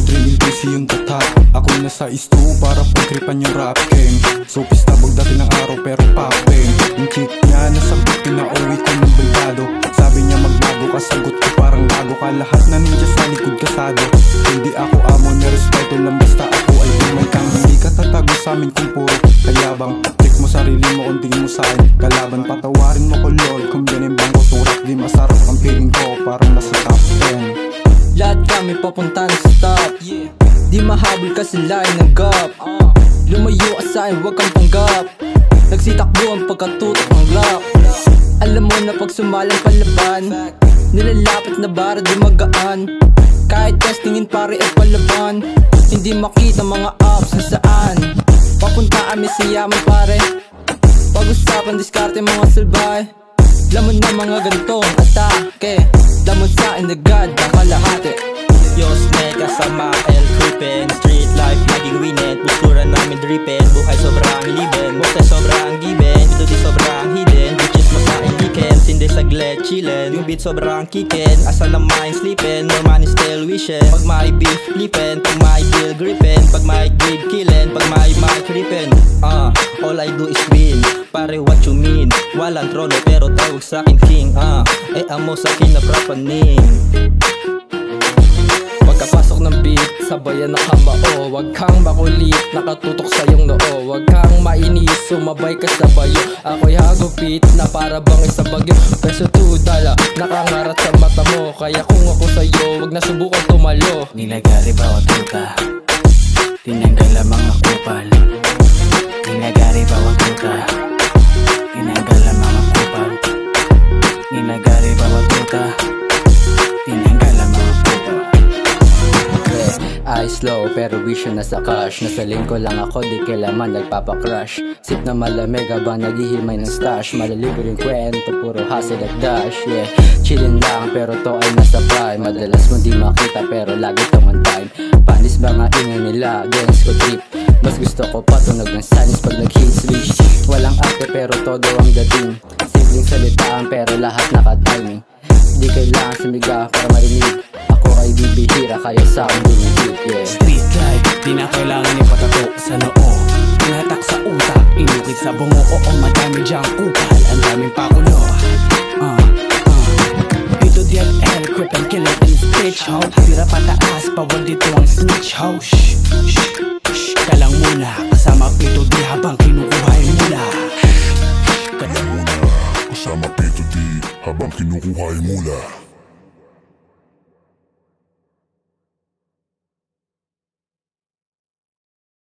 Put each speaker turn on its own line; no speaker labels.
drill busy yung tatak. Ako nasa isto para pagkripan yung rap game. So pista pagdating ng araw pero popping. Yung chick niya nasagot, pinauwi ko ng bulgado. Sabi niya magbago ka, sagot ko parang bago ka. Lahat na ninja sa likod kasado. Hindi ako amo, nirespeto lang basta ako ay tumay kang. Hindi ka tatago sa amin kung puro kayabang. Check mo sarili mo kung tingin mo sa'kin kalaban. Patawarin mo ko lol kung binimbang ko turak. Di masarap ang feeling ko, parang nasa top 10.
Lahat kami papunta na sa top, yeah. Di mahabol kasi lain ng gap. Lumayo ka sa'kin, huwag kang panggap. Nagsitakbo ang pagkatutok ng lock. Alam mo na pag sumalang palaban, nilalapit na bara di magaan. Kahit testingin pare at palaban, hindi makita mga ups na saan. Papunta kami sa yaman pare, pag-usapan diskarte mga salbahe. Lamon na mga gantong atake, lamon sa inagad ang kalahati.
Yo snake kasama El Creepin, street life laging winnet. Bustura namin drippin, buhay sobrang liben. Buksa sobrang giben, dito di sobrang hidden. Bitches mo sa weekend, hindi saglit chillin. Yung beat sobrang kicken, asa na mind sleepin. More money still wishin, pag may beef flippin. Pag may deal grippin, pag may gig killin. Pag may mic rippin, all I do is win. Pare what you mean, walang trono pero tawag sa'kin king. Amo sa'kin na prapaning.
Pagkapasok ng beat, sabayan na kamao. Huwag kang makulit, nakatutok sa iyong noo. Huwag kang mainis, sumabay ka sa bayo. Ako'y hagupit na para bang isa bagyo. Peso $2, nakangarat sa mata mo. Kaya kung ako sa'yo, huwag na subukan tumalo.
Nilagari bawat tuta, tinanggal ang mga kupal. Nilagari bawat tuta, tinanggal ang mga kupal. Nilagari bawat tuta, tinanggal ang mga kupal.
I slow pero vision na sa cash. Nasa lingko lang ako, di kailaman nagpapacrush. Sip na malamig ba naghihimay ng stash. Malilibre yung kwento, puro hustle at dash, yeah. Chillin lang pero to ay nasa prime. Madalas mo di makita pero lagi tong on time. Panis ba nga ingay nila, dance ko trip. Mas gusto ko patunog ng sanis pag nag-hit switch. Walang arte pero todo ang dating. Simpleng salitaan pero lahat naka-timing. Di kailangan sumiga para marinig. Ako ay bibihira kaya sa akin dumigit, yeah.
Street life, di na kailangan ipatato sa noo. Tinatak sa utak, inukit sa bungo. Oo, madami dyang kupal, ang daming pakulo. Dito diyan El Creepin, kill it in stitch, ho. Tira pataas, bawal dito ang snitch, ho. Shh, shh, shh, kalang muna. Kasama Pito di habang kinukuha yung mula.
Kasama Pito di habang kinukuha yung mula.